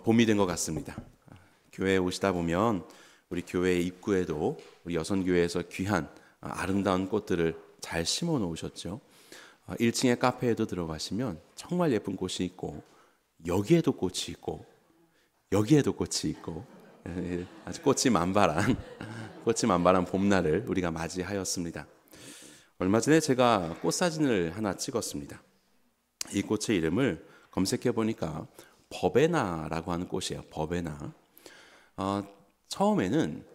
봄이 된 것 같습니다. 교회에 오시다 보면 우리 교회 입구에도 우리 여선교회에서 귀한 아름다운 꽃들을 잘 심어 놓으셨죠. 1층의 카페에도 들어가시면 정말 예쁜 꽃이 있고, 여기에도 꽃이 있고, 여기에도 꽃이 있고, 아주 꽃이 만발한 봄날을 우리가 맞이하였습니다. 얼마 전에 제가 꽃 사진을 하나 찍었습니다. 이 꽃의 이름을 검색해 보니까 버베나라고 하는 꽃이에요. 버베나. 처음에는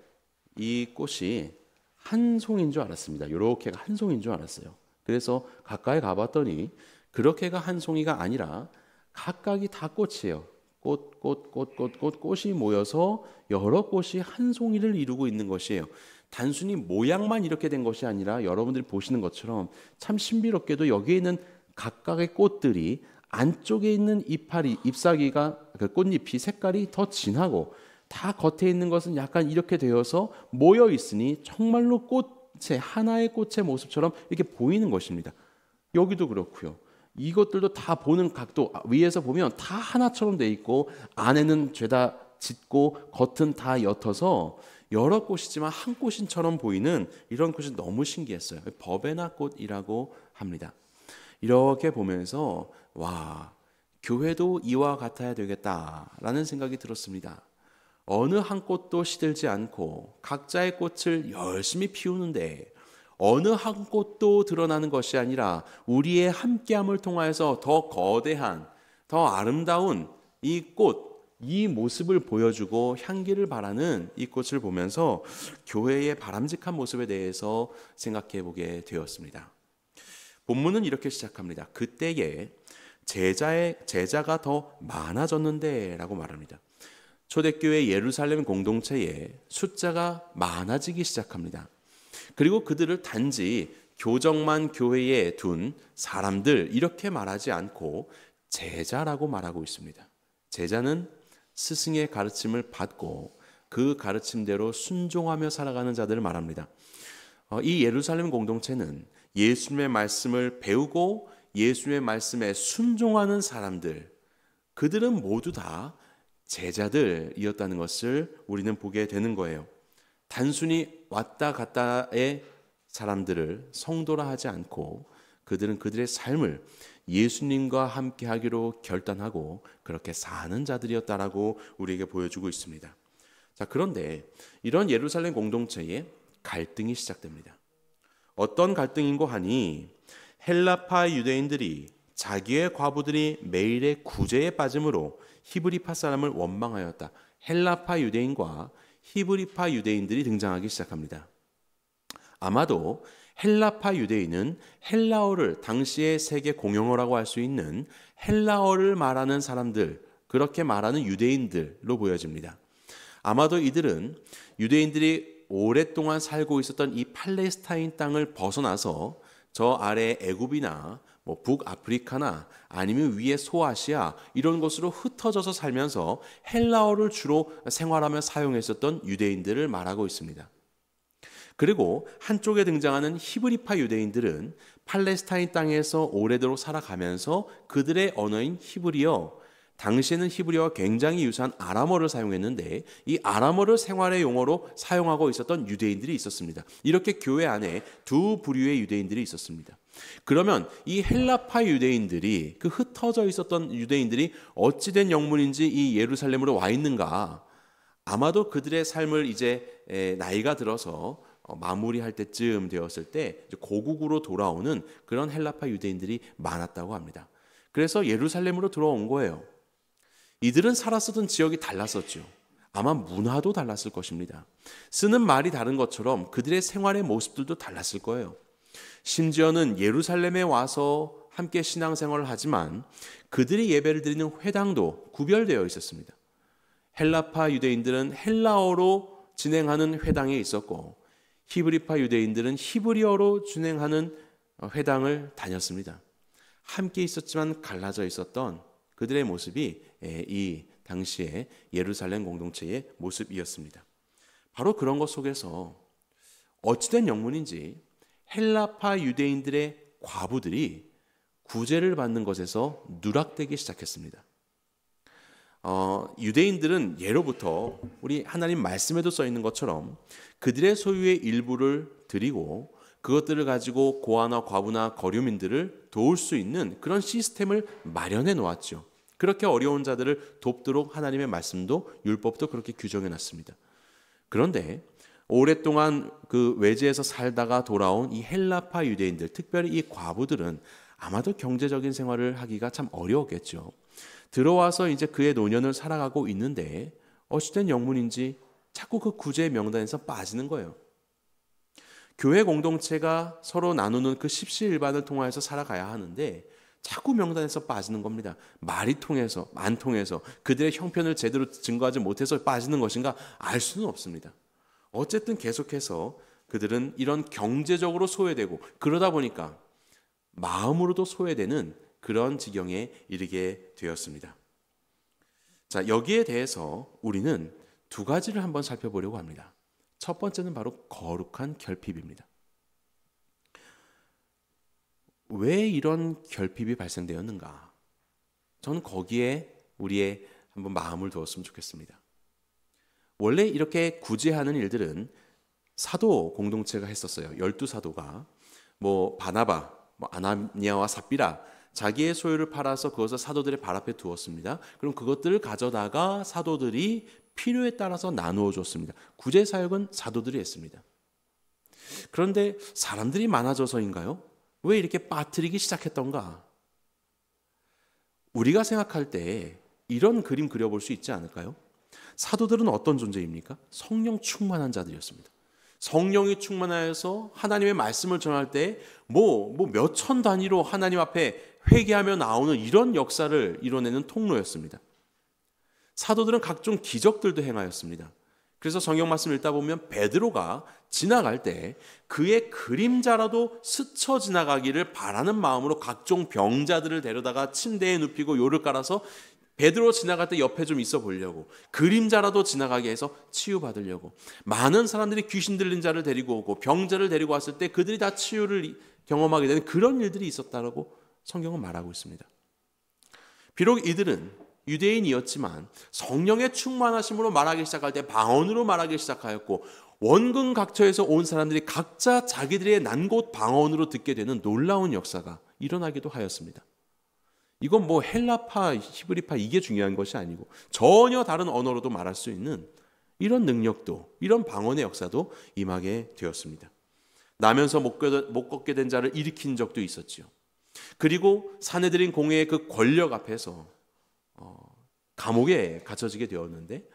이 꽃이 한 송인 줄 알았습니다. 요렇게가 한 송인 줄 알았어요. 그래서 가까이 가봤더니 그렇게가 한 송이가 아니라 각각이 다 꽃이에요. 꽃이 모여서 여러 꽃이 한 송이를 이루고 있는 것이에요. 단순히 모양만 이렇게 된 것이 아니라 여러분들이 보시는 것처럼 참 신비롭게도 여기에 있는 각각의 꽃들이 안쪽에 있는 잎사귀가, 그 꽃잎이 색깔이 더 진하고, 다 겉에 있는 것은 약간 이렇게 되어서 모여 있으니 정말로 하나의 꽃의 모습처럼 이렇게 보이는 것입니다. 여기도 그렇고요. 이것들도 다 보는 각도, 위에서 보면 다 하나처럼 돼 있고, 안에는 죄다 짙고 겉은 다 옅어서 여러 꽃이지만 한 꽃인처럼 보이는 이런 꽃이 너무 신기했어요. 버베나 꽃이라고 합니다. 이렇게 보면서 와, 교회도 이와 같아야 되겠다라는 생각이 들었습니다. 어느 한 꽃도 시들지 않고 각자의 꽃을 열심히 피우는데, 어느 한 꽃도 드러나는 것이 아니라 우리의 함께함을 통하여서 더 거대한, 더 아름다운 이 꽃, 이 모습을 보여주고 향기를 바라는 이 꽃을 보면서 교회의 바람직한 모습에 대해서 생각해 보게 되었습니다. 본문은 이렇게 시작합니다. 그때에 제자가 더 많아졌는데 라고 말합니다. 초대교회 예루살렘 공동체에 숫자가 많아지기 시작합니다. 그리고 그들을 단지 교정만 교회에 둔 사람들 이렇게 말하지 않고 제자라고 말하고 있습니다. 제자는 스승의 가르침을 받고 그 가르침대로 순종하며 살아가는 자들을 말합니다. 이 예루살렘 공동체는 예수님의 말씀을 배우고 예수님의 말씀에 순종하는 사람들, 그들은 모두 다 제자들이었다는 것을 우리는 보게 되는 거예요. 단순히 왔다 갔다의 사람들을 성도라 하지 않고 그들은 그들의 삶을 예수님과 함께 하기로 결단하고 그렇게 사는 자들이었다라고 우리에게 보여주고 있습니다. 자, 그런데 이런 예루살렘 공동체에 갈등이 시작됩니다. 어떤 갈등인고 하니, 헬라파 유대인들이 자기의 과부들이 매일의 구제에 빠짐으로 히브리파 사람을 원망하였다. 헬라파 유대인과 히브리파 유대인들이 등장하기 시작합니다. 아마도 헬라파 유대인은 헬라어를, 당시의 세계 공용어라고 할 수 있는 헬라어를 말하는 사람들, 그렇게 말하는 유대인들로 보여집니다. 아마도 이들은 유대인들이 오랫동안 살고 있었던 이 팔레스타인 땅을 벗어나서 저 아래 애굽이나 북아프리카나 아니면 위에 소아시아 이런 곳으로 흩어져서 살면서 헬라어를 주로 생활하며 사용했었던 유대인들을 말하고 있습니다. 그리고 한쪽에 등장하는 히브리파 유대인들은 팔레스타인 땅에서 오래도록 살아가면서 그들의 언어인 히브리어, 당시에는 히브리어와 굉장히 유사한 아람어를 사용했는데 이 아람어를 생활의 용어로 사용하고 있었던 유대인들이 있었습니다. 이렇게 교회 안에 두 부류의 유대인들이 있었습니다. 그러면 이 헬라파 유대인들이, 그 흩어져 있었던 유대인들이 어찌된 영문인지 이 예루살렘으로 와 있는가? 아마도 그들의 삶을 이제 나이가 들어서 마무리할 때쯤 되었을 때 고국으로 돌아오는 그런 헬라파 유대인들이 많았다고 합니다. 그래서 예루살렘으로 들어온 거예요. 이들은 살았었던 지역이 달랐었죠. 아마 문화도 달랐을 것입니다. 쓰는 말이 다른 것처럼 그들의 생활의 모습들도 달랐을 거예요. 심지어는 예루살렘에 와서 함께 신앙생활을 하지만 그들이 예배를 드리는 회당도 구별되어 있었습니다. 헬라파 유대인들은 헬라어로 진행하는 회당에 있었고, 히브리파 유대인들은 히브리어로 진행하는 회당을 다녔습니다. 함께 있었지만 갈라져 있었던 그들의 모습이 이 당시의 예루살렘 공동체의 모습이었습니다. 바로 그런 것 속에서 어찌된 영문인지 헬라파 유대인들의 과부들이 구제를 받는 것에서 누락되기 시작했습니다. 유대인들은 예로부터 우리 하나님 말씀에도 써 있는 것처럼 그들의 소유의 일부를 드리고 그것들을 가지고 고아나 과부나 거류민들을 도울 수 있는 그런 시스템을 마련해 놓았죠. 그렇게 어려운 자들을 돕도록 하나님의 말씀도 율법도 그렇게 규정해 놨습니다. 그런데 오랫동안 그 외지에서 살다가 돌아온 이 헬라파 유대인들, 특별히 이 과부들은 아마도 경제적인 생활을 하기가 참 어려웠겠죠. 들어와서 이제 그의 노년을 살아가고 있는데 어찌된 영문인지 자꾸 그 구제 명단에서 빠지는 거예요. 교회 공동체가 서로 나누는 그 십시일반을 통해서 살아가야 하는데 자꾸 명단에서 빠지는 겁니다. 말이 통해서, 안 통해서 그들의 형편을 제대로 증거하지 못해서 빠지는 것인가 알 수는 없습니다. 어쨌든 계속해서 그들은 이런 경제적으로 소외되고 그러다 보니까 마음으로도 소외되는 그런 지경에 이르게 되었습니다. 자, 여기에 대해서 우리는 두 가지를 한번 살펴보려고 합니다. 첫 번째는 바로 거룩한 결핍입니다. 왜 이런 결핍이 발생되었는가? 저는 거기에 우리의 한번 마음을 두었으면 좋겠습니다. 원래 이렇게 구제하는 일들은 사도 공동체가 했었어요. 12사도가 바나바, 아나니아와 삽비라 자기의 소유를 팔아서 그것을 사도들의 발 앞에 두었습니다. 그럼 그것들을 가져다가 사도들이 필요에 따라서 나누어 줬습니다. 구제 사역은 사도들이 했습니다. 그런데 사람들이 많아져서인가요? 왜 이렇게 빠뜨리기 시작했던가? 우리가 생각할 때 이런 그림 그려볼 수 있지 않을까요? 사도들은 어떤 존재입니까? 성령 충만한 자들이었습니다. 성령이 충만하여서 하나님의 말씀을 전할 때 몇 천 단위로 하나님 앞에 회개하며 나오는 이런 역사를 이뤄내는 통로였습니다. 사도들은 각종 기적들도 행하였습니다. 그래서 성경 말씀 읽다 보면 베드로가 지나갈 때 그의 그림자라도 스쳐 지나가기를 바라는 마음으로 각종 병자들을 데려다가 침대에 눕히고 요를 깔아서 베드로 지나갈 때 옆에 좀 있어 보려고, 그림자라도 지나가게 해서 치유받으려고, 많은 사람들이 귀신 들린 자를 데리고 오고 병자를 데리고 왔을 때 그들이 다 치유를 경험하게 되는 그런 일들이 있었다고 성경은 말하고 있습니다. 비록 이들은 유대인이었지만 성령의 충만하심으로 말하기 시작할 때 방언으로 말하기 시작하였고, 원근 각처에서 온 사람들이 각자 자기들의 난 곳 방언으로 듣게 되는 놀라운 역사가 일어나기도 하였습니다. 이건 헬라파, 히브리파 이게 중요한 것이 아니고 전혀 다른 언어로도 말할 수 있는 이런 능력도, 이런 방언의 역사도 임하게 되었습니다. 나면서 못 걷게 된 자를 일으킨 적도 있었지요. 그리고 사내들인 공회의 그 권력 앞에서 감옥에 갇혀지게 되었는데,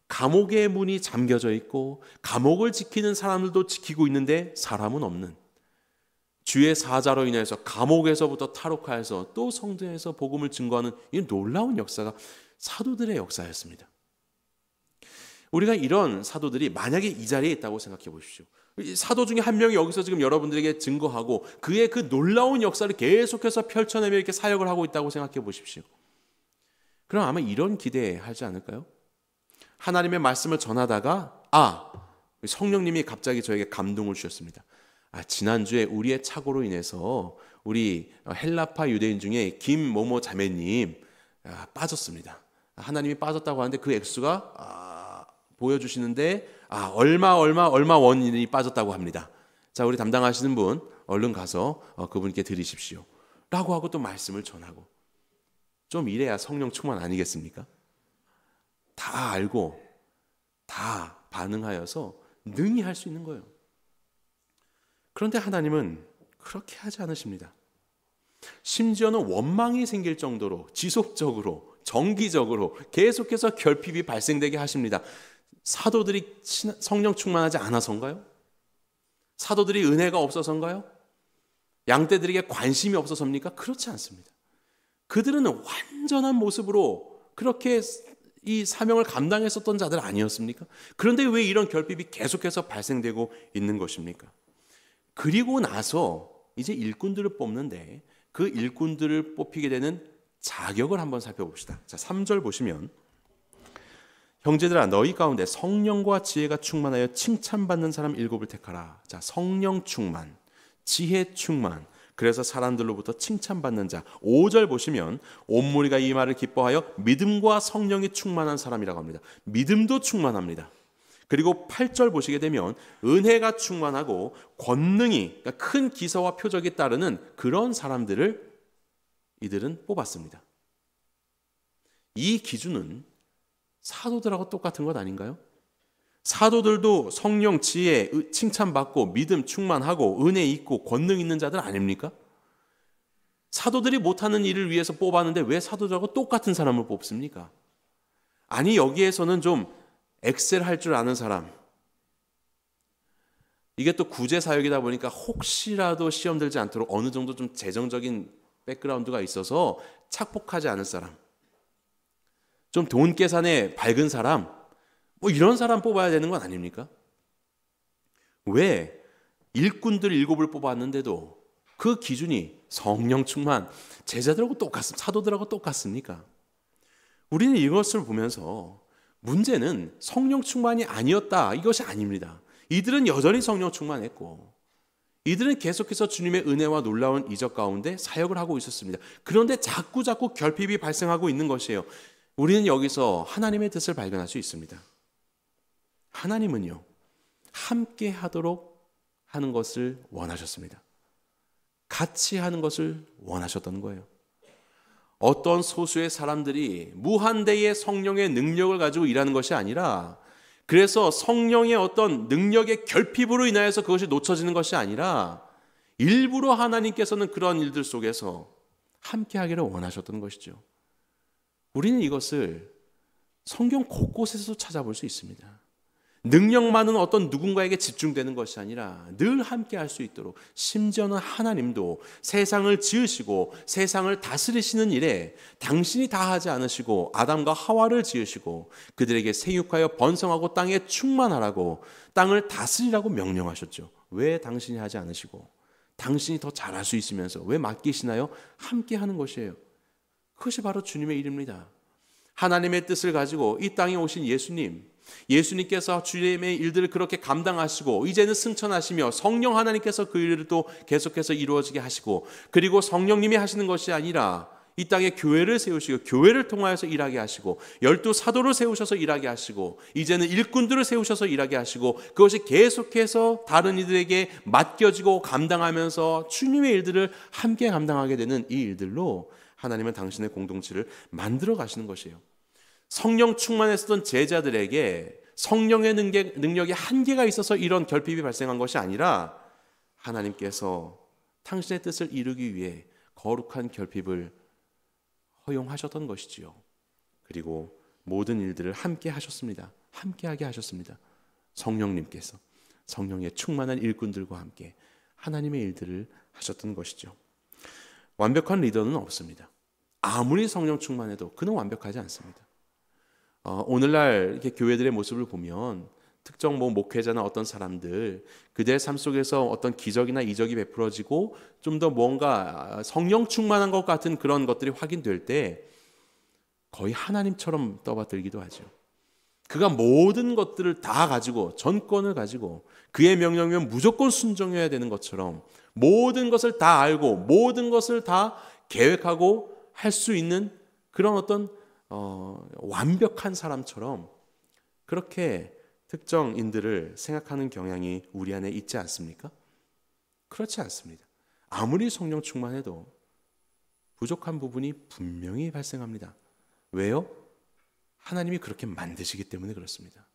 감옥의 문이 잠겨져 있고 감옥을 지키는 사람들도 지키고 있는데 사람은 없는, 주의 사자로 인해서 감옥에서부터 탈옥하여서 또 성전에서 복음을 증거하는 이 놀라운 역사가 사도들의 역사였습니다. 우리가 이런 사도들이 만약에 이 자리에 있다고 생각해 보십시오. 사도 중에 한 명이 여기서 지금 여러분들에게 증거하고 그의 그 놀라운 역사를 계속해서 펼쳐내며 이렇게 사역을 하고 있다고 생각해 보십시오. 그럼 아마 이런 기대하지 않을까요? 하나님의 말씀을 전하다가 성령님이 갑자기 저에게 감동을 주셨습니다. 지난주에 우리의 착오로 인해서 우리 헬라파 유대인 중에 김모모 자매님 빠졌습니다. 하나님이 빠졌다고 하는데 그 액수가 보여주시는데 얼마 원인이 빠졌다고 합니다. 자, 우리 담당하시는 분 얼른 가서 그분께 드리십시오 라고 하고 또 말씀을 전하고, 좀 이래야 성령 충만 아니겠습니까? 다 알고 다 반응하여서 능히 할 수 있는 거예요. 그런데 하나님은 그렇게 하지 않으십니다. 심지어는 원망이 생길 정도로 지속적으로 정기적으로 계속해서 결핍이 발생되게 하십니다. 사도들이 성령 충만하지 않아서인가요? 사도들이 은혜가 없어서인가요? 양떼들에게 관심이 없어서입니까? 그렇지 않습니다. 그들은 완전한 모습으로 그렇게 이 사명을 감당했었던 자들 아니었습니까? 그런데 왜 이런 결핍이 계속해서 발생되고 있는 것입니까? 그리고 나서 이제 일꾼들을 뽑는데 그 일꾼들을 뽑히게 되는 자격을 한번 살펴봅시다. 자, 3절 보시면, 형제들아 너희 가운데 성령과 지혜가 충만하여 칭찬받는 사람 7을 택하라. 자, 성령 충만, 지혜 충만, 그래서 사람들로부터 칭찬받는 자. 5절 보시면 온 무리가 이 말을 기뻐하여 믿음과 성령이 충만한 사람이라고 합니다. 믿음도 충만합니다. 그리고 8절 보시게 되면 은혜가 충만하고 권능이, 그러니까 큰 기사와 표적이 따르는 그런 사람들을 이들은 뽑았습니다. 이 기준은 사도들하고 똑같은 것 아닌가요? 사도들도 성령 지혜 칭찬받고 믿음 충만하고 은혜 있고 권능 있는 자들 아닙니까? 사도들이 못하는 일을 위해서 뽑았는데 왜 사도들하고 똑같은 사람을 뽑습니까? 아니, 여기에서는 좀 엑셀 할 줄 아는 사람, 이게 또 구제 사역이다 보니까 혹시라도 시험 들지 않도록 어느 정도 좀 재정적인 백그라운드가 있어서 착복하지 않을 사람, 좀 돈 계산에 밝은 사람, 뭐 이런 사람 뽑아야 되는 건 아닙니까? 왜 일꾼들 7을 뽑았는데도 그 기준이 성령 충만, 제자들하고 사도들하고 똑같습니까? 우리는 이것을 보면서 문제는 성령 충만이 아니었다, 이것이 아닙니다. 이들은 여전히 성령 충만했고 이들은 계속해서 주님의 은혜와 놀라운 이적 가운데 사역을 하고 있었습니다. 그런데 자꾸 결핍이 발생하고 있는 것이에요. 우리는 여기서 하나님의 뜻을 발견할 수 있습니다. 하나님은요, 함께 하도록 하는 것을 원하셨습니다. 같이 하는 것을 원하셨던 거예요. 어떤 소수의 사람들이 무한대의 성령의 능력을 가지고 일하는 것이 아니라, 그래서 성령의 어떤 능력의 결핍으로 인하여서 그것이 놓쳐지는 것이 아니라 일부러 하나님께서는 그런 일들 속에서 함께 하기를 원하셨던 것이죠. 우리는 이것을 성경 곳곳에서 찾아볼 수 있습니다. 능력만은 어떤 누군가에게 집중되는 것이 아니라 늘 함께 할 수 있도록, 심지어는 하나님도 세상을 지으시고 세상을 다스리시는 일에 당신이 다 하지 않으시고 아담과 하와를 지으시고 그들에게 생육하여 번성하고 땅에 충만하라고, 땅을 다스리라고 명령하셨죠. 왜 당신이 하지 않으시고 당신이 더 잘할 수 있으면서 왜 맡기시나요? 함께 하는 것이에요. 그것이 바로 주님의 일입니다. 하나님의 뜻을 가지고 이 땅에 오신 예수님께서 주님의 일들을 그렇게 감당하시고 이제는 승천하시며 성령 하나님께서 그 일을 또 계속해서 이루어지게 하시고, 그리고 성령님이 하시는 것이 아니라 이 땅에 교회를 세우시고 교회를 통하여서 일하게 하시고 12 사도를 세우셔서 일하게 하시고 이제는 일꾼들을 세우셔서 일하게 하시고, 그것이 계속해서 다른 이들에게 맡겨지고 감당하면서 주님의 일들을 함께 감당하게 되는 이 일들로 하나님은 당신의 공동체를 만들어 가시는 것이에요. 성령 충만했었던 제자들에게 성령의 능력이 한계가 있어서 이런 결핍이 발생한 것이 아니라 하나님께서 당신의 뜻을 이루기 위해 거룩한 결핍을 허용하셨던 것이지요. 그리고 모든 일들을 함께 하셨습니다. 함께하게 하셨습니다. 성령님께서 성령의 충만한 일꾼들과 함께 하나님의 일들을 하셨던 것이죠. 완벽한 리더는 없습니다. 아무리 성령 충만해도 그는 완벽하지 않습니다. 오늘날 이렇게 교회들의 모습을 보면 특정 목회자나 어떤 사람들, 그들의 삶 속에서 어떤 기적이나 이적이 베풀어지고 좀 더 뭔가 성령 충만한 것 같은 그런 것들이 확인될 때 거의 하나님처럼 떠받들기도 하죠. 그가 모든 것들을 다 가지고, 전권을 가지고 그의 명령이면 무조건 순종해야 되는 것처럼 모든 것을 다 알고 모든 것을 다 계획하고 할 수 있는 그런 어떤 완벽한 사람처럼 그렇게 특정인들을 생각하는 경향이 우리 안에 있지 않습니까? 그렇지 않습니다. 아무리 성령 충만해도 부족한 부분이 분명히 발생합니다. 왜요? 하나님이 그렇게 만드시기 때문에 그렇습니다.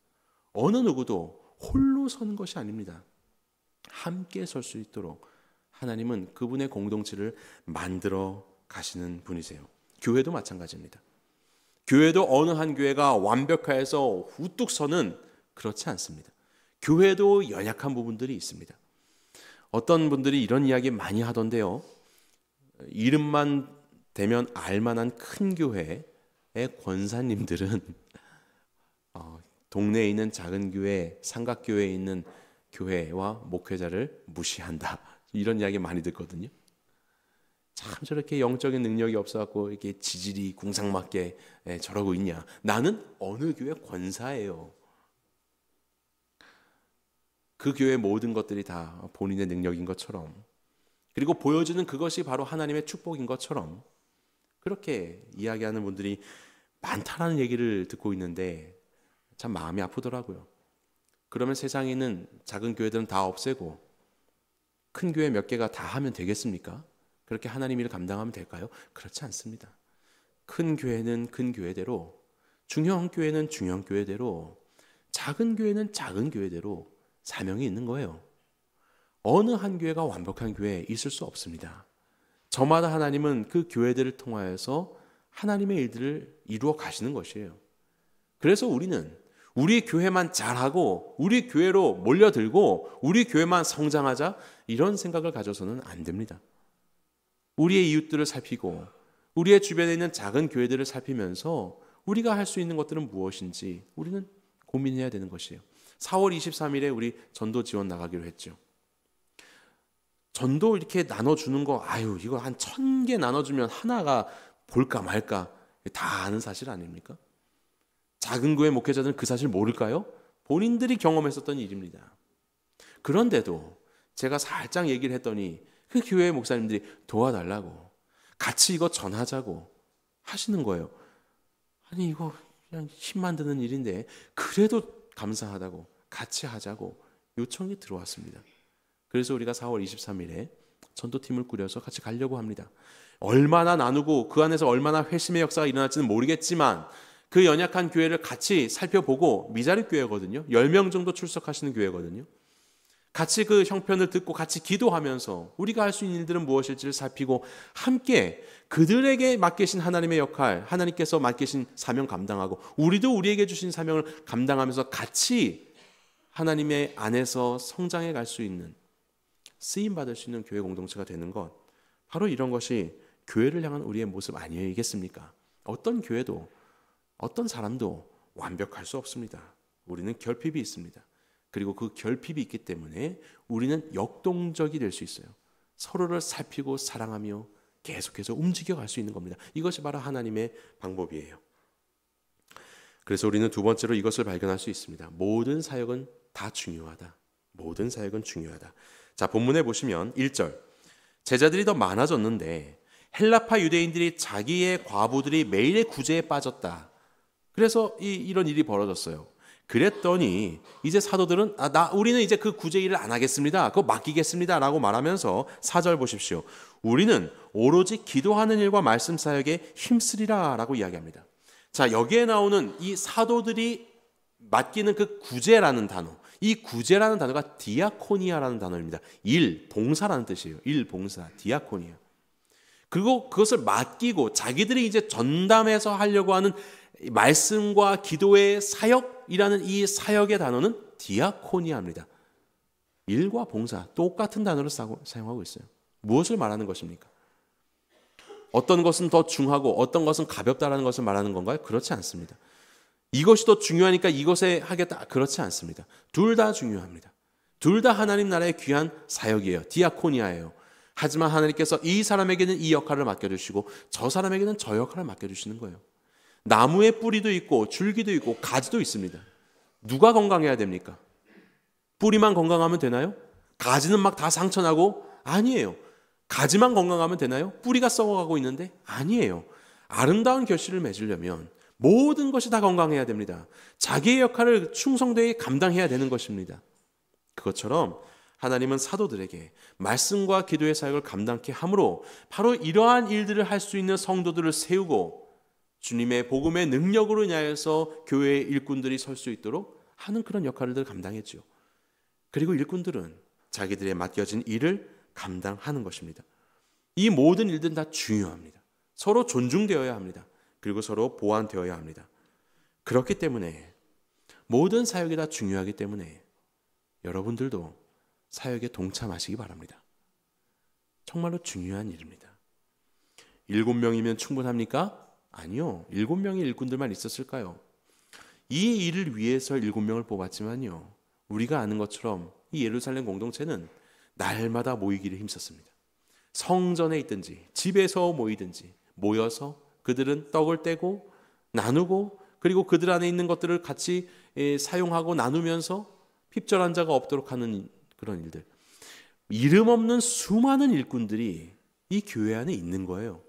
어느 누구도 홀로 서는 것이 아닙니다. 함께 설 수 있도록 하나님은 그분의 공동체를 만들어 가시는 분이세요. 교회도 마찬가지입니다. 교회도 어느 한 교회가 완벽해서 우뚝 서는, 그렇지 않습니다. 교회도 연약한 부분들이 있습니다. 어떤 분들이 이런 이야기 많이 하던데요. 이름만 대면 알만한 큰 교회의 권사님들은 동네에 있는 작은 교회, 삼각교회에 있는 교회와 목회자를 무시한다. 이런 이야기 많이 듣거든요. 참 저렇게 영적인 능력이 없어갖고 이렇게 지질이 궁상맞게 저러고 있냐. 나는 어느 교회 권사예요. 그 교회 모든 것들이 다 본인의 능력인 것처럼 그리고 보여주는 그것이 바로 하나님의 축복인 것처럼 그렇게 이야기하는 분들이 많다라는 얘기를 듣고 있는데 참 마음이 아프더라고요. 그러면 세상에 있는 작은 교회들은 다 없애고 큰 교회 몇 개가 다 하면 되겠습니까? 그렇게 하나님 일을 감당하면 될까요? 그렇지 않습니다. 큰 교회는 큰 교회대로, 중형 교회는 중형 교회대로, 작은 교회는 작은 교회대로 사명이 있는 거예요. 어느 한 교회가 완벽한 교회 있을 수 없습니다. 저마다 하나님은 그 교회들을 통하여서 하나님의 일들을 이루어 가시는 것이에요. 그래서 우리는 우리 교회만 잘하고 우리 교회로 몰려들고 우리 교회만 성장하자 이런 생각을 가져서는 안 됩니다. 우리의 이웃들을 살피고 우리의 주변에 있는 작은 교회들을 살피면서 우리가 할 수 있는 것들은 무엇인지 우리는 고민해야 되는 것이에요. 4월 23일에 우리 전도 지원 나가기로 했죠. 전도 이렇게 나눠주는 거, 이거 한 1000개 나눠주면 하나가 볼까 말까 다 아는 사실 아닙니까? 작은 교회 목회자들은 그 사실 모를까요? 본인들이 경험했었던 일입니다. 그런데도 제가 살짝 얘기를 했더니 그 교회 목사님들이 도와달라고 같이 이거 전하자고 하시는 거예요. 아니 이거 그냥 힘만 드는 일인데 그래도 감사하다고 같이 하자고 요청이 들어왔습니다. 그래서 우리가 4월 23일에 전도팀을 꾸려서 같이 가려고 합니다. 얼마나 나누고 그 안에서 얼마나 회심의 역사가 일어날지는 모르겠지만 그 연약한 교회를 같이 살펴보고 미자립 교회거든요. 10명 정도 출석하시는 교회거든요. 같이 그 형편을 듣고 같이 기도하면서 우리가 할 수 있는 일들은 무엇일지를 살피고 함께 그들에게 맡기신 하나님의 역할, 하나님께서 맡기신 사명 감당하고 우리도 우리에게 주신 사명을 감당하면서 같이 하나님의 안에서 성장해 갈 수 있는 쓰임받을 수 있는 교회 공동체가 되는 것, 바로 이런 것이 교회를 향한 우리의 모습 아니겠습니까? 어떤 교회도 어떤 사람도 완벽할 수 없습니다. 우리는 결핍이 있습니다. 그리고 그 결핍이 있기 때문에 우리는 역동적이 될 수 있어요. 서로를 살피고 사랑하며 계속해서 움직여갈 수 있는 겁니다. 이것이 바로 하나님의 방법이에요. 그래서 우리는 두 번째로 이것을 발견할 수 있습니다. 모든 사역은 다 중요하다. 모든 사역은 중요하다. 자, 본문에 보시면 1절, 제자들이 더 많아졌는데 헬라파 유대인들이 자기의 과부들이 매일의 구제에 빠졌다. 그래서 이런 일이 벌어졌어요. 그랬더니 이제 사도들은 우리는 이제 그 구제 일을 안 하겠습니다. 그거 맡기겠습니다. 라고 말하면서 4절 보십시오. 우리는 오로지 기도하는 일과 말씀 사역에 힘쓰리라 라고 이야기합니다. 자, 여기에 나오는 이 사도들이 맡기는 그 구제라는 단어, 이 구제라는 단어가 디아코니아라는 단어입니다. 일, 봉사라는 뜻이에요. 일, 봉사, 디아코니아. 그리고 그것을 맡기고 자기들이 이제 전담해서 하려고 하는 말씀과 기도의 사역이라는 이 사역의 단어는 디아코니아입니다. 일과 봉사, 똑같은 단어를 사용하고 있어요. 무엇을 말하는 것입니까? 어떤 것은 더 중하고 어떤 것은 가볍다라는 것을 말하는 건가요? 그렇지 않습니다. 이것이 더 중요하니까 이것에 하겠다, 그렇지 않습니다. 둘 다 중요합니다. 둘 다 하나님 나라의 귀한 사역이에요. 디아코니아예요. 하지만 하나님께서 이 사람에게는 이 역할을 맡겨주시고 저 사람에게는 저 역할을 맡겨주시는 거예요. 나무에 뿌리도 있고 줄기도 있고 가지도 있습니다. 누가 건강해야 됩니까? 뿌리만 건강하면 되나요? 가지는 막 다 상처나고? 아니에요. 가지만 건강하면 되나요? 뿌리가 썩어가고 있는데? 아니에요. 아름다운 결실을 맺으려면 모든 것이 다 건강해야 됩니다. 자기의 역할을 충성되게 감당해야 되는 것입니다. 그것처럼 하나님은 사도들에게 말씀과 기도의 사역을 감당케 함으로 바로 이러한 일들을 할 수 있는 성도들을 세우고 주님의 복음의 능력으로 인하여서 교회의 일꾼들이 설 수 있도록 하는 그런 역할을 감당했죠. 그리고 일꾼들은 자기들의 맡겨진 일을 감당하는 것입니다. 이 모든 일들은 다 중요합니다. 서로 존중되어야 합니다. 그리고 서로 보완되어야 합니다. 그렇기 때문에 모든 사역이 다 중요하기 때문에 여러분들도 사역에 동참하시기 바랍니다. 정말로 중요한 일입니다. 7명이면 충분합니까? 아니요. 7명의 일꾼들만 있었을까요? 이 일을 위해서 7명을 뽑았지만요. 우리가 아는 것처럼 이 예루살렘 공동체는 날마다 모이기를 힘썼습니다. 성전에 있든지 집에서 모이든지 모여서 그들은 떡을 떼고 나누고 그리고 그들 안에 있는 것들을 같이 사용하고 나누면서 핍절한 자가 없도록 하는 그런 일들. 이름 없는 수많은 일꾼들이 이 교회 안에 있는 거예요.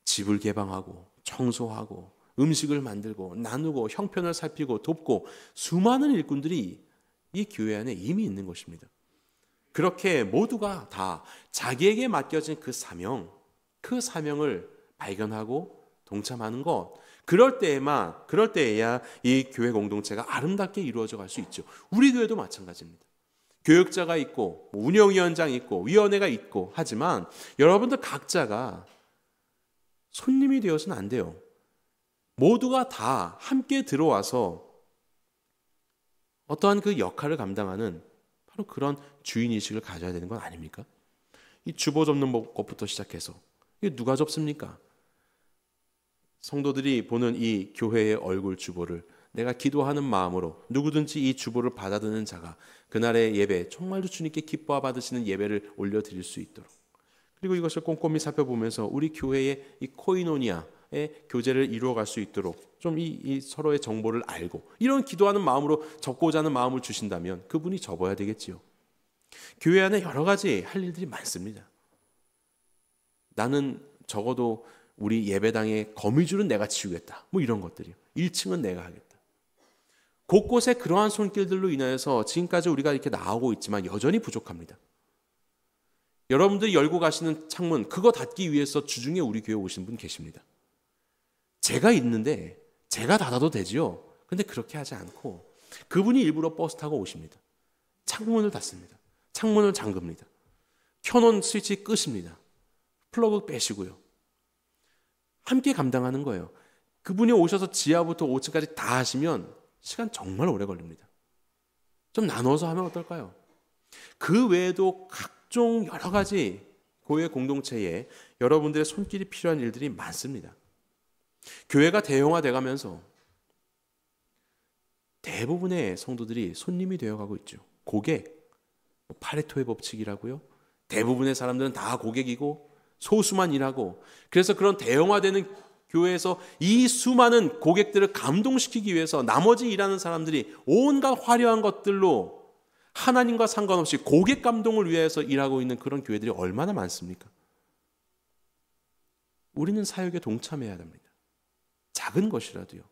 집을 개방하고 청소하고 음식을 만들고 나누고 형편을 살피고 돕고 수많은 일꾼들이 이 교회 안에 이미 있는 것입니다. 그렇게 모두가 다 자기에게 맡겨진 그 사명을 발견하고 동참하는 것, 그럴 때에야 이 교회 공동체가 아름답게 이루어져 갈 수 있죠. 우리 교회도 마찬가지입니다. 교역자가 있고 운영위원장이 있고 위원회가 있고 하지만 여러분들 각자가 손님이 되어서는 안 돼요. 모두가 다 함께 들어와서 어떠한 그 역할을 감당하는 바로 그런 주인의식을 가져야 되는 건 아닙니까? 이 주보 접는 것부터 시작해서 이게 누가 접습니까? 성도들이 보는 이 교회의 얼굴 주보를 내가 기도하는 마음으로 누구든지 이 주보를 받아드는 자가 그날의 예배 정말로 주님께 기뻐 받으시는 예배를 올려드릴 수 있도록, 그리고 이것을 꼼꼼히 살펴보면서 우리 교회의 이 코이노니아의 교제를 이루어갈 수 있도록 좀 이 서로의 정보를 알고 이런 기도하는 마음으로 접고자 하는 마음을 주신다면 그분이 접어야 되겠지요. 교회 안에 여러 가지 할 일들이 많습니다. 나는 적어도 우리 예배당의 거미줄은 내가 치우겠다, 뭐 이런 것들이요. 1층은 내가 하겠다. 곳곳에 그러한 손길들로 인하여서 지금까지 우리가 이렇게 나오고 있지만 여전히 부족합니다. 여러분들이 열고 가시는 창문 그거 닫기 위해서 주중에 우리 교회 오신 분 계십니다. 제가 있는데 제가 닫아도 되지요. 근데 그렇게 하지 않고 그분이 일부러 버스 타고 오십니다. 창문을 닫습니다. 창문을 잠급니다. 켜놓은 스위치 끄십니다. 플러그 빼시고요. 함께 감당하는 거예요. 그분이 오셔서 지하부터 5층까지 다 하시면 시간 정말 오래 걸립니다. 좀 나눠서 하면 어떨까요? 그 외에도 각종 여러 가지 교회 공동체에 여러분들의 손길이 필요한 일들이 많습니다. 교회가 대형화돼 가면서 대부분의 성도들이 손님이 되어가고 있죠. 고객, 파레토의 법칙이라고요. 대부분의 사람들은 다 고객이고 소수만 일하고, 그래서 그런 대형화되는 교회에서 이 수많은 고객들을 감동시키기 위해서 나머지 일하는 사람들이 온갖 화려한 것들로 하나님과 상관없이 고객 감동을 위해서 일하고 있는 그런 교회들이 얼마나 많습니까? 우리는 사역에 동참해야 됩니다. 작은 것이라도요.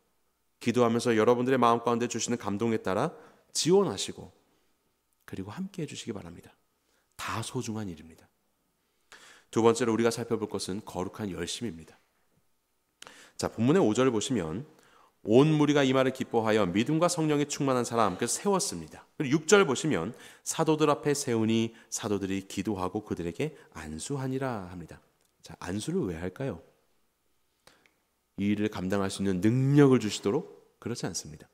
기도하면서 여러분들의 마음 가운데 주시는 감동에 따라 지원하시고 그리고 함께 해주시기 바랍니다. 다 소중한 일입니다. 두 번째로 우리가 살펴볼 것은 거룩한 열심입니다. 자, 본문의 5절을 보시면 온 무리가 이 말을 기뻐하여 믿음과 성령에 충만한 사람, 그래서 세웠습니다. 그리고 6절 보시면 사도들 앞에 세우니 사도들이 기도하고 그들에게 안수하니라 합니다. 자, 안수를 왜 할까요? 이 일을 감당할 수 있는 능력을 주시도록? 그렇지 않습니다.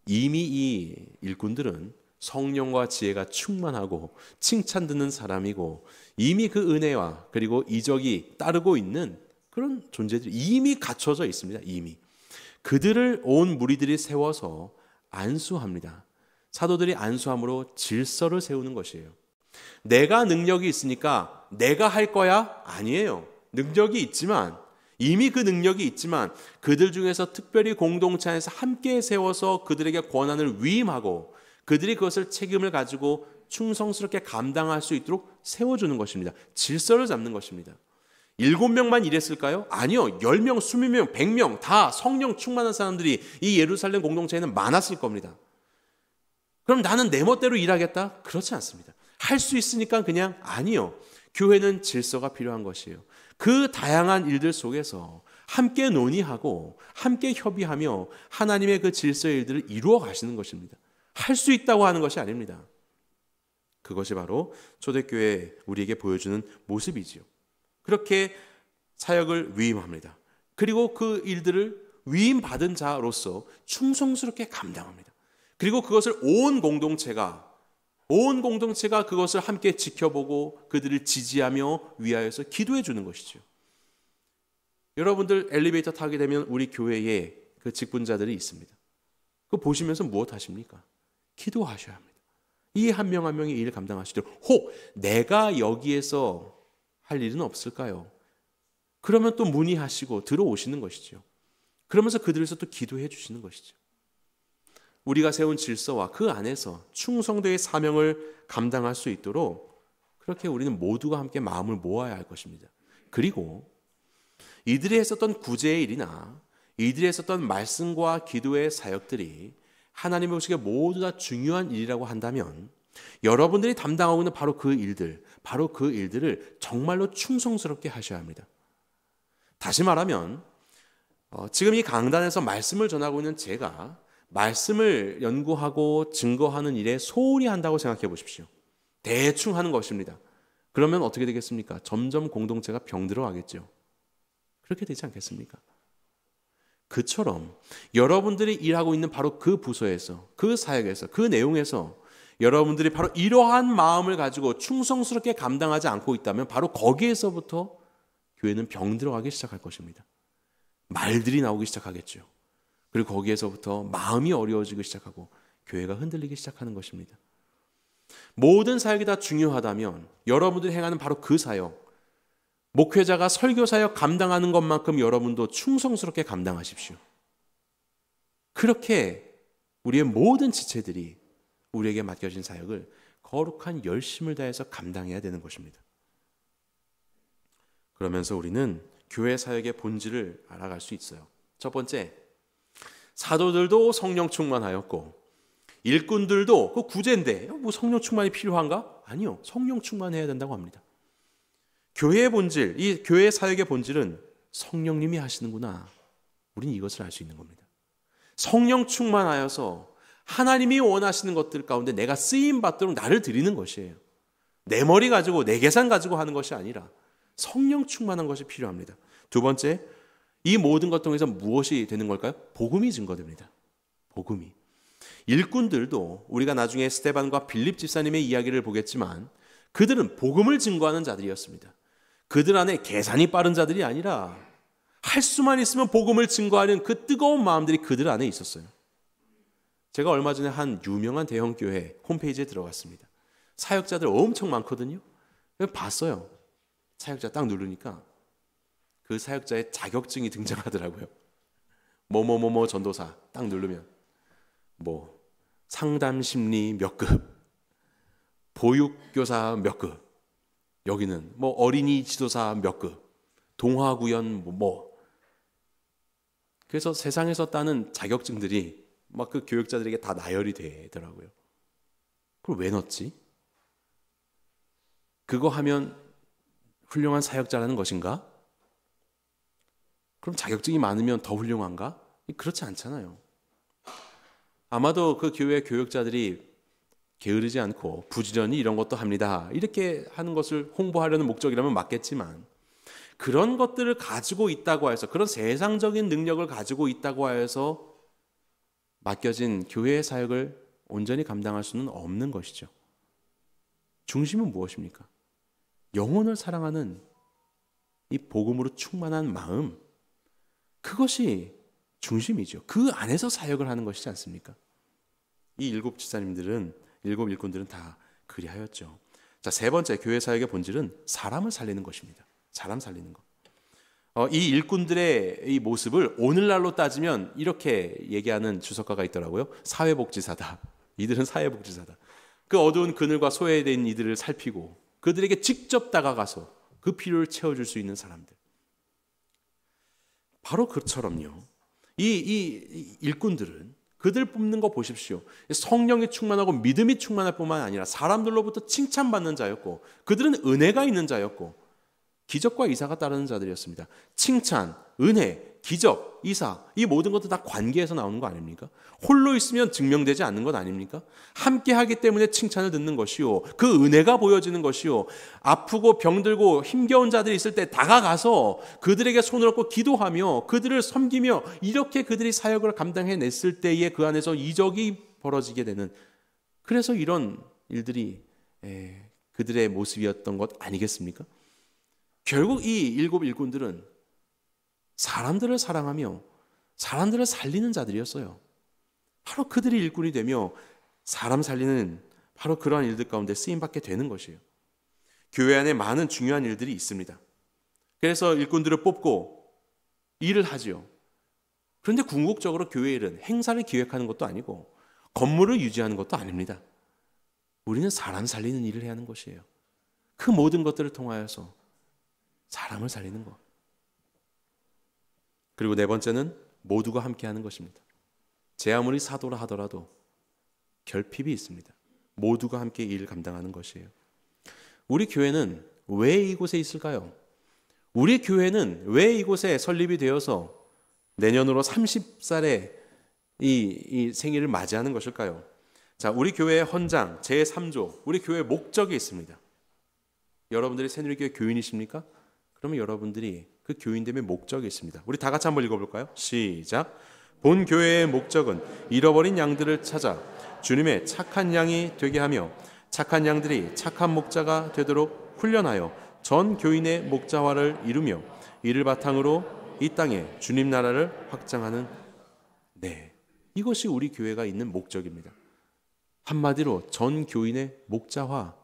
이미 이 일꾼들은 성령과 지혜가 충만하고 칭찬 듣는 사람이고 이미 그 은혜와 그리고 이적이 따르고 있는 그런 존재들이 이미 갖춰져 있습니다. 이미 그들을 온 무리들이 세워서 안수합니다. 사도들이 안수함으로 질서를 세우는 것이에요. 내가 능력이 있으니까 내가 할 거야? 아니에요. 능력이 있지만 이미 그 능력이 있지만 그들 중에서 특별히 공동체 안에서 함께 세워서 그들에게 권한을 위임하고 그들이 그것을 책임을 가지고 충성스럽게 감당할 수 있도록 세워주는 것입니다. 질서를 잡는 것입니다. 7명만 일했을까요? 아니요. 10명, 20명, 100명 다 성령 충만한 사람들이 이 예루살렘 공동체에는 많았을 겁니다. 그럼 나는 내 멋대로 일하겠다? 그렇지 않습니다. 할 수 있으니까 그냥 아니요. 교회는 질서가 필요한 것이에요. 그 다양한 일들 속에서 함께 논의하고 함께 협의하며 하나님의 그 질서의 일들을 이루어 가시는 것입니다. 할 수 있다고 하는 것이 아닙니다. 그것이 바로 초대교회 우리에게 보여주는 모습이지요. 그렇게 사역을 위임합니다. 그리고 그 일들을 위임받은 자로서 충성스럽게 감당합니다. 그리고 그것을 온 공동체가 그것을 함께 지켜보고 그들을 지지하며 위하여서 기도해 주는 것이죠. 여러분들 엘리베이터 타게 되면 우리 교회에 그 직분자들이 있습니다. 그거 보시면서 무엇 하십니까? 기도하셔야 합니다. 이 한 명 한 명이 일을 감당하시도록. 혹 내가 여기에서 할 일은 없을까요? 그러면 또 문의하시고 들어오시는 것이죠. 그러면서 그들에서 또 기도해 주시는 것이죠. 우리가 세운 질서와 그 안에서 충성도의 사명을 감당할 수 있도록 그렇게 우리는 모두가 함께 마음을 모아야 할 것입니다. 그리고 이들이 했었던 구제의 일이나 이들이 했었던 말씀과 기도의 사역들이 하나님이 보시기에 모두 다 중요한 일이라고 한다면 여러분들이 담당하고 있는 바로 그 일들을 정말로 충성스럽게 하셔야 합니다. 다시 말하면 지금 이 강단에서 말씀을 전하고 있는 제가 말씀을 연구하고 증거하는 일에 소홀히 한다고 생각해 보십시오. 대충 하는 것입니다. 그러면 어떻게 되겠습니까? 점점 공동체가 병들어 가겠죠. 그렇게 되지 않겠습니까? 그처럼 여러분들이 일하고 있는 바로 그 부서에서, 그 사역에서, 그 내용에서 여러분들이 바로 이러한 마음을 가지고 충성스럽게 감당하지 않고 있다면 바로 거기에서부터 교회는 병들어가기 시작할 것입니다. 말들이 나오기 시작하겠죠. 그리고 거기에서부터 마음이 어려워지기 시작하고 교회가 흔들리기 시작하는 것입니다. 모든 사역이 다 중요하다면 여러분들이 행하는 바로 그 사역, 목회자가 설교 사역 감당하는 것만큼 여러분도 충성스럽게 감당하십시오. 그렇게 우리의 모든 지체들이 우리에게 맡겨진 사역을 거룩한 열심을 다해서 감당해야 되는 것입니다. 그러면서 우리는 교회 사역의 본질을 알아갈 수 있어요. 첫 번째, 사도들도 성령 충만하였고 일꾼들도 그 구제인데 뭐 성령 충만이 필요한가? 아니요. 성령 충만해야 된다고 합니다. 교회의 본질, 이 교회 사역의 본질은 성령님이 하시는구나. 우리는 이것을 알 수 있는 겁니다. 성령 충만하여서 하나님이 원하시는 것들 가운데 내가 쓰임 받도록 나를 드리는 것이에요. 내 머리 가지고 내 계산 가지고 하는 것이 아니라 성령 충만한 것이 필요합니다. 두 번째, 이 모든 것 통해서 무엇이 되는 걸까요? 복음이 증거됩니다. 복음이. 일꾼들도 우리가 나중에 스데반과 빌립 집사님의 이야기를 보겠지만 그들은 복음을 증거하는 자들이었습니다. 그들 안에 계산이 빠른 자들이 아니라 할 수만 있으면 복음을 증거하는 그 뜨거운 마음들이 그들 안에 있었어요. 제가 얼마 전에 한 유명한 대형 교회 홈페이지에 들어갔습니다. 사역자들 엄청 많거든요. 봤어요. 사역자 딱 누르니까 그 사역자의 자격증이 등장하더라고요. 뭐뭐뭐뭐 전도사 딱 누르면 뭐 상담심리 몇 급, 보육교사 몇 급, 여기는 뭐 어린이 지도사 몇 급, 동화구연 뭐. 그래서 세상에서 따는 자격증들이 막 그 교육자들에게 다 나열이 되더라고요. 그걸 왜 넣었지? 그거 하면 훌륭한 사역자라는 것인가? 그럼 자격증이 많으면 더 훌륭한가? 그렇지 않잖아요. 아마도 그 교회 교육자들이 게으르지 않고 부지런히 이런 것도 합니다. 이렇게 하는 것을 홍보하려는 목적이라면 맞겠지만 그런 것들을 가지고 있다고 해서 그런 세상적인 능력을 가지고 있다고 해서 맡겨진 교회의 사역을 온전히 감당할 수는 없는 것이죠. 중심은 무엇입니까? 영혼을 사랑하는 이 복음으로 충만한 마음, 그것이 중심이죠. 그 안에서 사역을 하는 것이지 않습니까? 이 일곱 집사님들은, 일곱 일꾼들은 다 그리하였죠. 자, 세 번째 교회 사역의 본질은 사람을 살리는 것입니다. 사람 살리는 것. 이 일꾼들의 이 모습을 오늘날로 따지면 이렇게 얘기하는 주석가가 있더라고요. 사회복지사다. 이들은 사회복지사다. 그 어두운 그늘과 소외된 이들을 살피고 그들에게 직접 다가가서 그 필요를 채워줄 수 있는 사람들. 바로 그처럼요. 이 일꾼들은 그들 뽑는 거 보십시오. 성령이 충만하고 믿음이 충만할 뿐만 아니라 사람들로부터 칭찬받는 자였고 그들은 은혜가 있는 자였고 기적과 이사가 따르는 자들이었습니다. 칭찬, 은혜, 기적, 이사, 이 모든 것도 다 관계에서 나오는 거 아닙니까? 홀로 있으면 증명되지 않는 것 아닙니까? 함께 하기 때문에 칭찬을 듣는 것이요, 그 은혜가 보여지는 것이요, 아프고 병들고 힘겨운 자들이 있을 때 다가가서 그들에게 손을 얹고 기도하며 그들을 섬기며 이렇게 그들이 사역을 감당해냈을 때에 그 안에서 이적이 벌어지게 되는, 그래서 이런 일들이 그들의 모습이었던 것 아니겠습니까? 결국 이 일곱 일꾼들은 사람들을 사랑하며 사람들을 살리는 자들이었어요. 바로 그들이 일꾼이 되며 사람 살리는 바로 그러한 일들 가운데 쓰임받게 되는 것이에요. 교회 안에 많은 중요한 일들이 있습니다. 그래서 일꾼들을 뽑고 일을 하지요. 그런데 궁극적으로 교회 일은 행사를 기획하는 것도 아니고 건물을 유지하는 것도 아닙니다. 우리는 사람 살리는 일을 해야 하는 것이에요. 그 모든 것들을 통하여서 사람을 살리는 것. 그리고 네 번째는 모두가 함께 하는 것입니다. 제 아무리 사도라 하더라도 결핍이 있습니다. 모두가 함께 이 일을 감당하는 것이에요. 우리 교회는 왜 이곳에 있을까요? 우리 교회는 왜 이곳에 설립이 되어서 내년으로 30살의 이 생일을 맞이하는 것일까요? 자, 우리 교회의 헌장 제3조, 우리 교회의 목적이 있습니다. 여러분들이 새누리교회 교인이십니까? 그러면 여러분들이 그 교인됨의 목적이 있습니다. 우리 다 같이 한번 읽어볼까요? 시작. 본 교회의 목적은 잃어버린 양들을 찾아 주님의 착한 양이 되게 하며 착한 양들이 착한 목자가 되도록 훈련하여 전 교인의 목자화를 이루며 이를 바탕으로 이 땅에 주님 나라를 확장하는, 이것이 우리 교회가 있는 목적입니다. 한마디로 전 교인의 목자화,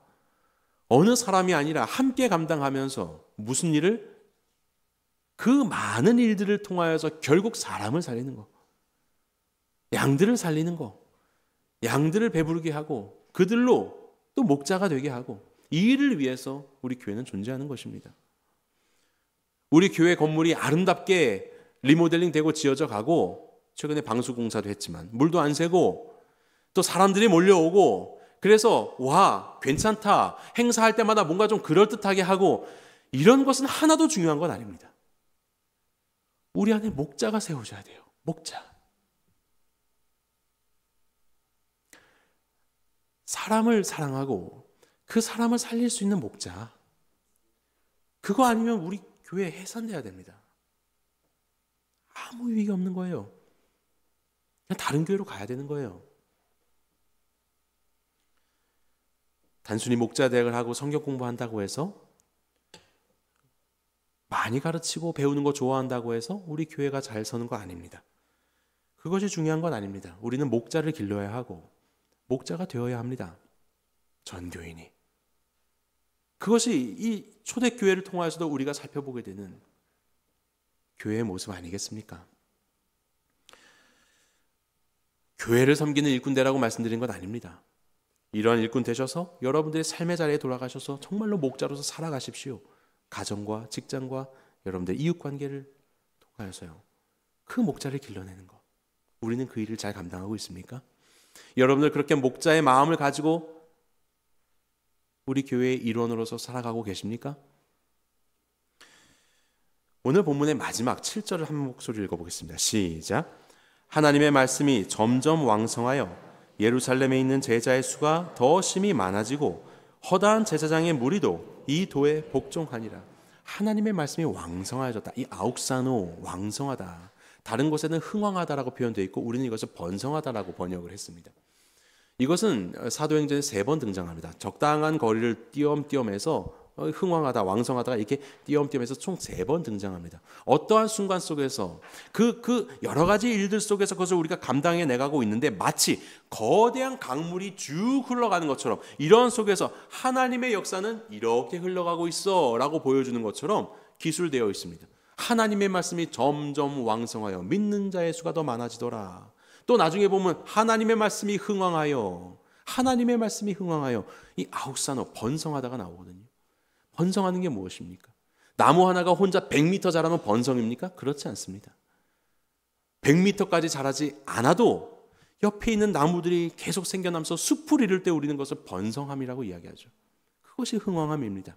어느 사람이 아니라 함께 감당하면서 무슨 일을? 그 많은 일들을 통하여서 결국 사람을 살리는 것, 양들을 살리는 것, 양들을 배부르게 하고 그들로 또 목자가 되게 하고, 이 일을 위해서 우리 교회는 존재하는 것입니다. 우리 교회 건물이 아름답게 리모델링 되고 지어져 가고, 최근에 방수공사도 했지만 물도 안 새고 또 사람들이 몰려오고, 그래서 와 괜찮다, 행사할 때마다 뭔가 좀 그럴듯하게 하고, 이런 것은 하나도 중요한 건 아닙니다. 우리 안에 목자가 세워져야 돼요. 목자. 사람을 사랑하고 그 사람을 살릴 수 있는 목자. 그거 아니면 우리 교회 해산돼야 됩니다. 아무 의미가 없는 거예요. 그냥 다른 교회로 가야 되는 거예요. 단순히 목자 대학을 하고 성경 공부한다고 해서, 많이 가르치고 배우는 거 좋아한다고 해서 우리 교회가 잘 서는 거 아닙니다. 그것이 중요한 건 아닙니다. 우리는 목자를 길러야 하고 목자가 되어야 합니다. 전 교인이. 그것이 이 초대교회를 통해서도 우리가 살펴보게 되는 교회의 모습 아니겠습니까? 교회를 섬기는 일꾼되라고 말씀드린 건 아닙니다. 이러한 일꾼 되셔서 여러분들의 삶의 자리에 돌아가셔서 정말로 목자로서 살아가십시오. 가정과 직장과 여러분들의 이웃관계를 통하여서요. 그 목자를 길러내는 것. 우리는 그 일을 잘 감당하고 있습니까? 여러분들 그렇게 목자의 마음을 가지고 우리 교회의 일원으로서 살아가고 계십니까? 오늘 본문의 마지막 7절을 한 목소리 읽어보겠습니다. 시작. 하나님의 말씀이 점점 왕성하여 예루살렘에 있는 제자의 수가 더 심히 많아지고 허다한 제사장의 무리도 이 도에 복종하니라. 하나님의 말씀이 왕성하여졌다. 이 아욱사노, 왕성하다. 다른 곳에는 흥왕하다라고 표현되어 있고 우리는 이것을 번성하다라고 번역을 했습니다. 이것은 사도행전에 3번 등장합니다. 적당한 거리를 띄엄띄엄해서 흥왕하다, 왕성하다가 이렇게 띄엄띄엄해서 총 3번 등장합니다. 어떠한 순간 속에서 그 여러 가지 일들 속에서 그것을 우리가 감당해 내가고 있는데, 마치 거대한 강물이 쭉 흘러가는 것처럼 이런 속에서 하나님의 역사는 이렇게 흘러가고 있어 라고 보여주는 것처럼 기술되어 있습니다. 하나님의 말씀이 점점 왕성하여 믿는 자의 수가 더 많아지더라. 또 나중에 보면 하나님의 말씀이 흥왕하여, 하나님의 말씀이 흥왕하여, 이 아욱사노, 번성하다가 나오거든요. 번성하는 게 무엇입니까? 나무 하나가 혼자 100m 자라면 번성입니까? 그렇지 않습니다. 100m까지 자라지 않아도 옆에 있는 나무들이 계속 생겨나면서 숲을 이룰 때 우리는 것을 번성함이라고 이야기하죠. 그것이 흥왕함입니다.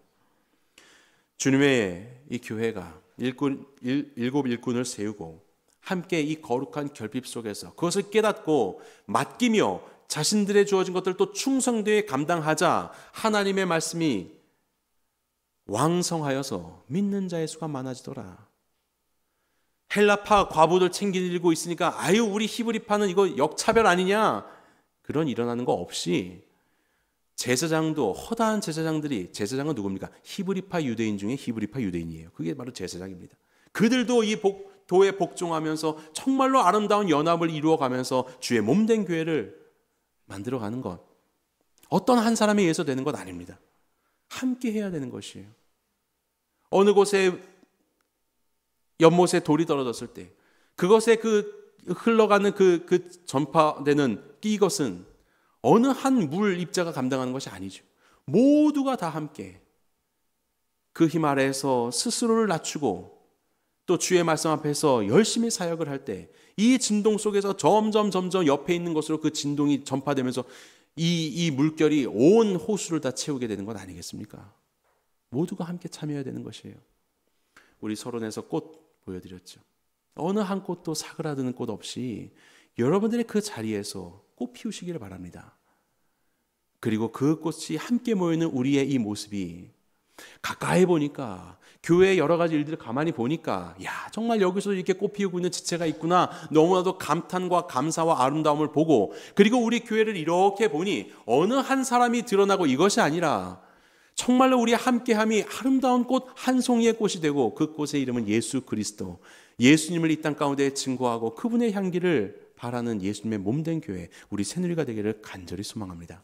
주님의 이 교회가 일곱 일꾼을 세우고 함께 이 거룩한 결핍 속에서 그것을 깨닫고 맡기며 자신들의 주어진 것들을 또 충성되게 감당하자 하나님의 말씀이 왕성하여서 믿는 자의 수가 많아지더라. 헬라파 과부들 챙기고 있으니까 아유 우리 히브리파는 이거 역차별 아니냐, 그런 일어나는 거 없이 제사장도 허다한 제사장들이, 제사장은 누굽니까? 히브리파 유대인 중에 히브리파 유대인이에요. 그게 바로 제사장입니다. 그들도 이 도에 복종하면서 정말로 아름다운 연합을 이루어가면서 주의 몸된 교회를 만들어가는 것, 어떤 한 사람에 의해서 되는 것 아닙니다. 함께 해야 되는 것이에요. 어느 곳에 연못에 돌이 떨어졌을 때 그것에 흘러가는 그 전파되는 이것은 어느 한 물 입자가 감당하는 것이 아니죠. 모두가 다 함께 그 힘 아래에서 스스로를 낮추고 또 주의 말씀 앞에서 열심히 사역을 할 때 이 진동 속에서 점점 옆에 있는 것으로 그 진동이 전파되면서 이 물결이 온 호수를 다 채우게 되는 것 아니겠습니까? 모두가 함께 참여해야 되는 것이에요. 우리 서론에서 꽃 보여드렸죠. 어느 한 꽃도 사그라드는 꽃 없이 여러분들의 그 자리에서 꽃 피우시기를 바랍니다. 그리고 그 꽃이 함께 모이는 우리의 이 모습이 가까이 보니까 교회의 여러 가지 일들을 가만히 보니까 야 정말 여기서 이렇게 꽃 피우고 있는 지체가 있구나 너무나도 감탄과 감사와 아름다움을 보고 그리고 우리 교회를 이렇게 보니 어느 한 사람이 드러나고 이것이 아니라 정말로 우리 함께함이 아름다운 꽃 한 송이의 꽃이 되고 그 꽃의 이름은 예수 그리스도 예수님을 이 땅 가운데 증거하고 그분의 향기를 바라는 예수님의 몸된 교회 우리 새누리가 되기를 간절히 소망합니다.